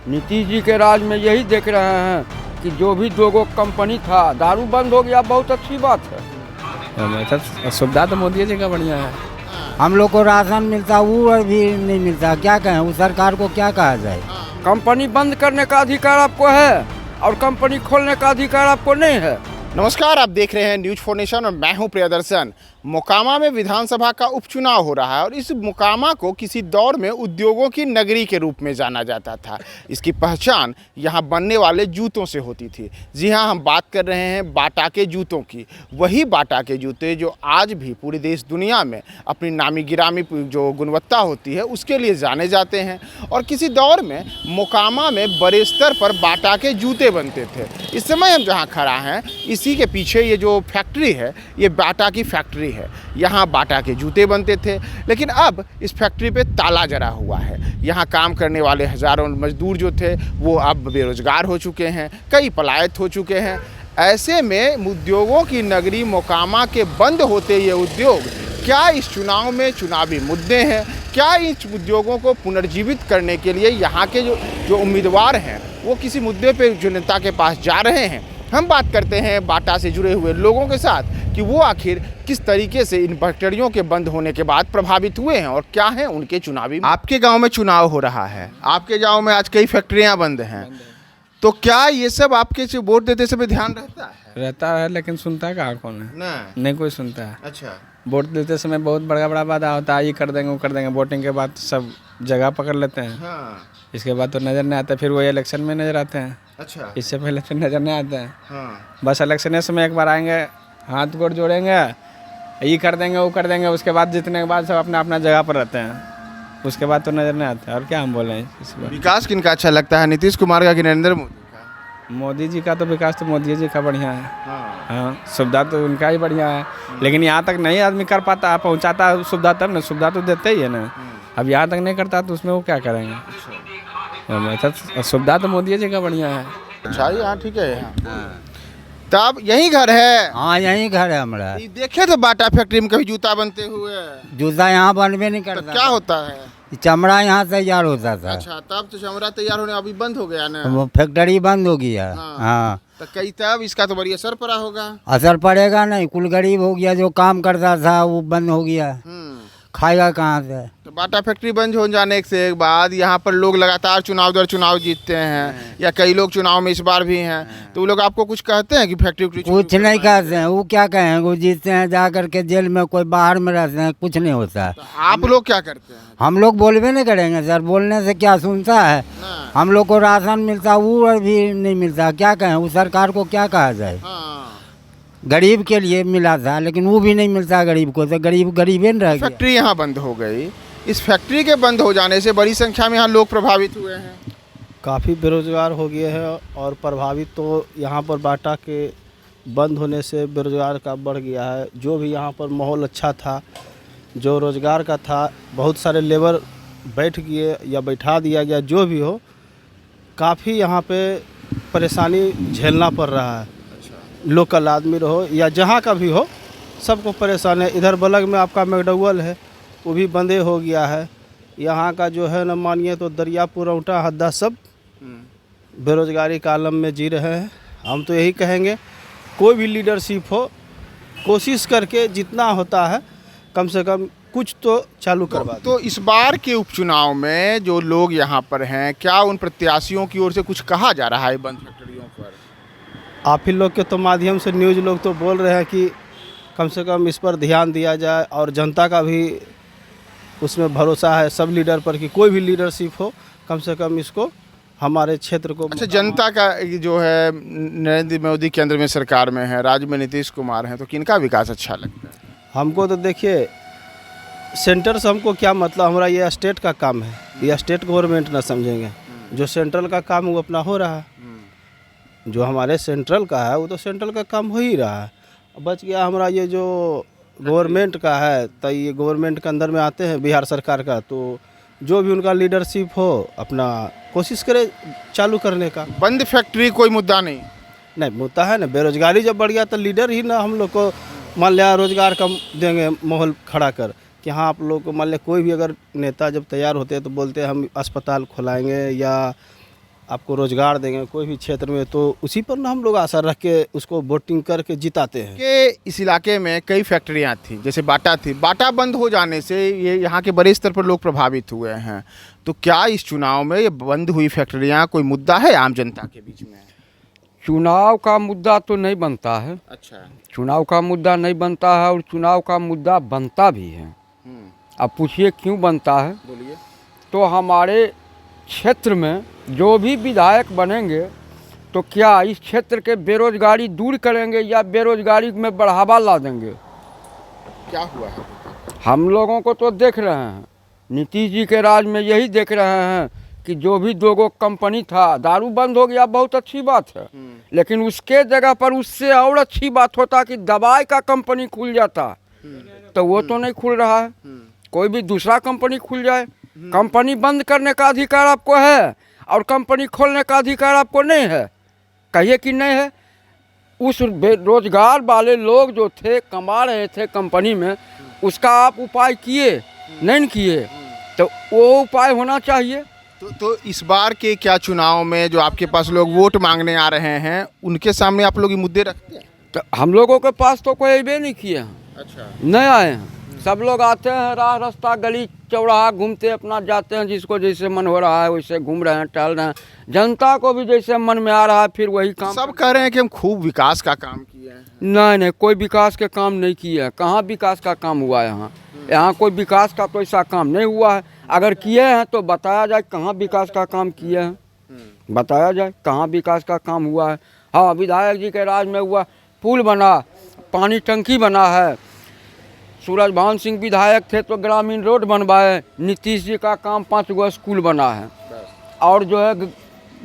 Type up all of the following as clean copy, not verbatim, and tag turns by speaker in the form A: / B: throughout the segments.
A: नीतीश जी के राज में यही देख रहे हैं कि जो भी दो गो कंपनी था दारू बंद हो गया, बहुत अच्छी बात है।
B: सुविधा तो मोदी जी का बढ़िया है।
C: हम लोग को राशन मिलता वो भी नहीं मिलता, क्या कहें, उस सरकार को क्या कहा जाए।
A: कंपनी बंद करने का अधिकार आपको है और कंपनी खोलने का अधिकार आपको नहीं है।
D: नमस्कार, आप देख रहे हैं न्यूज 4 नेशन और मैं हूं प्रियदर्शन। मोकामा में विधानसभा का उपचुनाव हो रहा है और इस मोकामा को किसी दौर में उद्योगों की नगरी के रूप में जाना जाता था। इसकी पहचान यहां बनने वाले जूतों से होती थी। जी हां, हम बात कर रहे हैं बाटा के जूतों की। वही बाटा के जूते जो आज भी पूरे देश दुनिया में अपनी नामी गिरामी जो गुणवत्ता होती है उसके लिए जाने जाते हैं। और किसी दौर में मोकामा में बड़े स्तर पर बाटा के जूते बनते थे। इस समय हम जहाँ खड़ा हैं इसी के पीछे ये जो फैक्ट्री है ये बाटा की फैक्ट्री है। यहाँ बाटा के जूते बनते थे, लेकिन अब इस फैक्ट्री पे ताला जड़ा हुआ है। यहाँ काम करने वाले हज़ारों मजदूर जो थे वो अब बेरोजगार हो चुके हैं, कई पलायत हो चुके हैं। ऐसे में उद्योगों की नगरी मोकामा के बंद होते ये उद्योग क्या इस चुनाव में चुनावी मुद्दे हैं? क्या इन उद्योगों को पुनर्जीवित करने के लिए यहाँ के जो उम्मीदवार हैं वो किसी मुद्दे पे जनता के पास जा रहे हैं? हम बात करते हैं बाटा से जुड़े हुए लोगों के साथ कि वो आखिर किस तरीके से इन फैक्ट्रियों के बंद होने के बाद प्रभावित हुए हैं और क्या है उनके चुनावी। आपके गांव में चुनाव हो रहा है, आपके गांव में आज कई फैक्ट्रियां बंद हैं, तो क्या ये सब आपके से वोट देते समय ध्यान रहता है?
B: लेकिन सुनता कहाँ कौन है?
D: नहीं
B: कोई सुनता है।
D: अच्छा,
B: वोट देते समय बहुत बड़ा बड़ा वादा होता है, ये कर देंगे वो कर देंगे। वोटिंग के बाद सब जगह पकड़ लेते हैं।
D: हाँ,
B: इसके बाद तो नज़र नहीं आता, फिर वो इलेक्शन में नज़र आते हैं।
D: अच्छा,
B: इससे पहले तो नज़र नहीं आते हैं।
D: हाँ,
B: बस इलेक्शन समय एक बार आएंगे, हाथ गोड़ जोड़ेंगे, ये कर देंगे वो कर देंगे। उसके बाद जीतने के बाद सब अपना अपना जगह पर रहते हैं। उसके बाद तो नज़र नहीं आता। और क्या हम बोलें इस बार?
D: विकास किनका अच्छा लगता है, नीतीश कुमार का कि नरेंद्र मोदी का?
B: मोदी जी का तो विकास तो मोदी जी का बढ़िया है।
D: हाँ,
B: हाँ, सुविधा तो उनका ही बढ़िया है, लेकिन यहाँ तक नहीं आदमी कर पाता, पहुँचाता है सुविधा तब ना। सुविधा तो देते ही है ना। अब यहाँ तक नहीं करता तो उसमें वो क्या करेंगे? सुविधा तो मोदी जी का बढ़िया है।
D: अच्छा, यहाँ ठीक है। यहाँ तब यही घर है?
C: हाँ, यही घर है हमारा।
D: ये देखे तो बाटा फैक्ट्री में कभी जूता बनते हुए?
C: जूता यहाँ बनबे नहीं
D: तो
C: करता।
D: क्या होता है?
C: चमड़ा यहाँ तैयार होता था।
D: अच्छा, तब तो चमड़ा तैयार होने अभी बंद हो गया ना।
C: वो फैक्ट्री बंद हो गया। हाँ,
D: तो कई तब इसका तो बड़ी असर पड़ा होगा।
C: असर पड़ेगा नहीं, कुल गरीब हो गया। जो काम करता था वो बंद हो गया, खाएगा कहाँ से?
D: तो बाटा फैक्ट्री बंद हो जाने से एक बाद यहाँ पर लोग लगातार चुनाव दर चुनाव जीतते हैं, या कई लोग चुनाव में इस बार भी हैं, तो वो लोग आपको कुछ कहते हैं कि फैक्ट्री
C: कुछ नहीं कहते हैं। वो क्या कहें, वो जीतते हैं जा करके जेल में, कोई बाहर में रहते हैं, कुछ नहीं होता है।
D: तो आप लोग क्या करते हैं?
C: हम लोग बोलबे नहीं करेंगे सर, बोलने से क्या सुनता है। हम लोग को राशन मिलता वो भी नहीं मिलता, क्या कहें, उस सरकार को क्या कहा जाए। गरीब के लिए मिला था लेकिन वो भी नहीं मिलता गरीब को, तो गरीब गरीब ही रह गया।
D: फैक्ट्री यहाँ बंद हो गई, इस फैक्ट्री के बंद हो जाने से बड़ी संख्या में यहाँ लोग प्रभावित हुए हैं।
E: काफ़ी बेरोजगार हो गए हैं और प्रभावित तो यहाँ पर बाटा के बंद होने से बेरोजगार का बढ़ गया है। जो भी यहाँ पर माहौल अच्छा था, जो रोजगार का था, बहुत सारे लेबर बैठ गए या बैठा दिया गया, जो भी हो, काफ़ी यहाँ पे परेशानी झेलना पड़ रहा है। लोकल आदमी रहो या जहाँ का भी हो, सबको परेशान है। इधर बलग में आपका मैकडॉवेल है, वो भी बंदे हो गया है। यहाँ का जो है न मानिए तो दरियापुर, औटा, हद्दा सब बेरोजगारी का आलम में जी रहे हैं। हम तो यही कहेंगे कोई भी लीडरशिप हो, कोशिश करके जितना होता है कम से कम कुछ तो चालू करवा।
D: तो इस बार के उपचुनाव में जो लोग यहाँ पर हैं, क्या उन प्रत्याशियों की ओर से कुछ कहा जा रहा है बंद फैक्ट्रियों पर?
E: आप ही लोग के तो माध्यम से न्यूज़ लोग तो बोल रहे हैं कि कम से कम इस पर ध्यान दिया जाए, और जनता का भी उसमें भरोसा है सब लीडर पर कि कोई भी लीडरशिप हो कम से कम इसको हमारे क्षेत्र को।
D: अच्छा, जनता का जो है नरेंद्र मोदी केंद्र में सरकार में है, राज्य में नीतीश कुमार हैं, तो किनका विकास अच्छा लगता है?
E: हमको तो देखिए सेंटर से हमको क्या मतलब, हमारा ये स्टेट का काम है, ये स्टेट गवर्नमेंट ना समझेंगे। जो सेंट्रल का काम वो अपना हो रहा है, जो हमारे सेंट्रल का है वो तो सेंट्रल का काम हो ही रहा है। बच गया हमारा ये जो गवर्नमेंट का है, तो ये गवर्नमेंट के अंदर में आते हैं बिहार सरकार का, तो जो भी उनका लीडरशिप हो अपना कोशिश करे चालू करने का।
D: बंद फैक्ट्री कोई मुद्दा नहीं
E: मुद्दा है ना, बेरोजगारी जब बढ़ गया तो लीडर ही ना हम लोग को मान लिया रोजगार का देंगे माहौल खड़ा कर कि हाँ आप लोग को मान लिया कोई भी अगर नेता जब तैयार होते हैं तो बोलते हैं हम अस्पताल खुलाएंगे या आपको रोजगार देंगे कोई भी क्षेत्र में, तो उसी पर ना हम लोग आशा रख के उसको वोटिंग करके जिताते हैं।
D: कि इस इलाके में कई फैक्ट्रियां थी, जैसे बाटा थी, बाटा बंद हो जाने से ये यहाँ के बड़े स्तर पर लोग प्रभावित हुए हैं। तो क्या इस चुनाव में ये बंद हुई फैक्ट्रियां कोई मुद्दा है आम जनता के बीच में?
A: चुनाव का मुद्दा तो नहीं बनता है।
D: अच्छा।
A: चुनाव का मुद्दा नहीं बनता है और चुनाव का मुद्दा बनता भी है। अब पूछिए क्यों बनता है?
D: बोलिए।
A: तो हमारे क्षेत्र में जो भी विधायक बनेंगे तो क्या इस क्षेत्र के बेरोजगारी दूर करेंगे या बेरोजगारी में बढ़ावा ला देंगे?
D: क्या हुआ है?
A: हम लोगों को तो देख रहे हैं, नीतीश जी के राज में यही देख रहे हैं कि जो भी दो गो कंपनी था, दारू बंद हो गया, बहुत अच्छी बात है, लेकिन उसके जगह पर उससे और अच्छी बात होता कि दवाई का कंपनी खुल जाता, तो वो तो नहीं खुल रहा है। कोई भी दूसरा कंपनी खुल जाए। कंपनी बंद करने का अधिकार आपको है और कंपनी खोलने का अधिकार आपको नहीं है, कहिए कि नहीं है। उस बेरोजगार वाले लोग जो थे, कमा रहे थे कंपनी में, उसका आप उपाय किए नहीं किए, तो वो उपाय होना चाहिए।
D: तो इस बार के क्या चुनाव में जो आपके पास लोग वोट मांगने आ रहे हैं, उनके सामने आप लोग ये मुद्दे रखते हैं?
A: तो हम लोगों के पास तो कोई भी नहीं किए हैं।
D: अच्छा।
A: नहीं आए हैं। सब लोग आते हैं, राह रास्ता गली चौराहा घूमते अपना जाते हैं, जिसको जैसे मन हो रहा है वैसे घूम रहे हैं, टहल रहे हैं। जनता को भी जैसे मन में आ रहा है फिर वही काम।
D: सब कह रहे हैं कि हम खूब विकास का काम किए हैं।
A: नहीं, कोई विकास के काम नहीं किए हैं। कहाँ विकास का काम हुआ है यहाँ? यहाँ कोई विकास का कोई सा काम नहीं हुआ है। अगर किए हैं तो बताया जाए कहाँ विकास का काम किए हैं, बताया जाए कहाँ विकास का काम हुआ है। हाँ, विधायक जी के राज में हुआ, पुल बना, पानी टंकी बना है। सूरजभान सिंह विधायक थे तो ग्रामीण रोड बनवाए। नीतीश जी का काम 5 गो स्कूल बना है। और जो है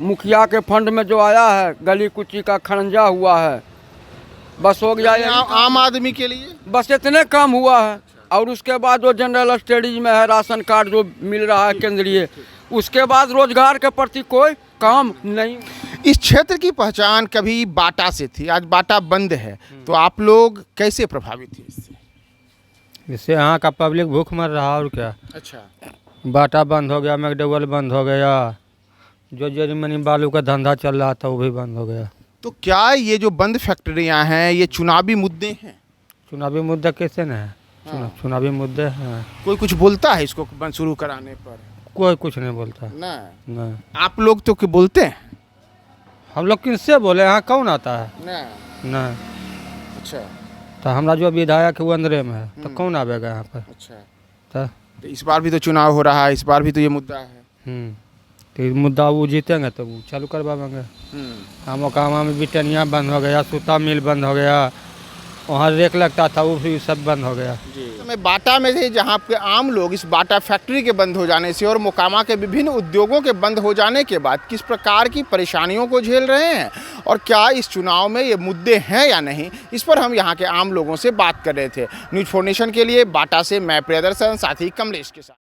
A: मुखिया के फंड में जो आया है, गली कुची का खरंजा हुआ है, बस हो गया।
D: आम आदमी के लिए
A: बस इतने काम हुआ है। और उसके बाद जो जनरल स्टडीज में है, राशन कार्ड जो मिल रहा है केंद्रीय, उसके बाद रोजगार के प्रति कोई काम नहीं।
D: इस क्षेत्र की पहचान कभी बाटा से थी, आज बाटा बंद है, तो आप लोग कैसे प्रभावित हैं इससे?
F: इससे यहाँ का पब्लिक भूख मर रहा और क्या।
D: अच्छा।
F: बाटा बंद हो गया, मैकडॉवेल बंद हो गया, जो जर्मनी बालू का धंधा चल रहा था वो भी बंद हो गया।
D: तो क्या ये जो बंद फैक्ट्रियां हैं ये चुनावी मुद्दे हैं?
F: चुनावी मुद्दा कैसे न है? चुनावी मुद्दे हैं।
D: कोई कुछ बोलता है इसको बंद शुरू कराने पर?
F: कोई कुछ नहीं बोलता।
D: नहीं। आप लोग तो क्या बोलते हैं?
F: हम लोग किससे बोले, यहाँ कौन आता है? नहीं।
D: अच्छा।
F: तो हमारा जो विधायक है वो अंदर में है, तो कौन आवेगा यहाँ पर?
D: अच्छा। तो इस बार भी तो चुनाव हो रहा है, इस बार भी तो ये मुद्दा है।
F: तो ये मुद्दा वो जीतेंगे तो वो चालू करवाएंगे। मोकामा में बिटनिया बंद हो गया, सूता मिल बंद हो गया, वहाँ रेक लगता था वो भी सब बंद हो गया।
D: तो मैं बाटा में थे, जहाँ पे आम लोग इस बाटा फैक्ट्री के बंद हो जाने से और मोकामा के विभिन्न उद्योगों के बंद हो जाने के बाद किस प्रकार की परेशानियों को झेल रहे हैं और क्या इस चुनाव में ये मुद्दे हैं या नहीं, इस पर हम यहाँ के आम लोगों से बात कर रहे थे। न्यूज़ 4 नेशन के लिए बाटा से मैं प्रियदर्शन, साथी कमलेश के साथ।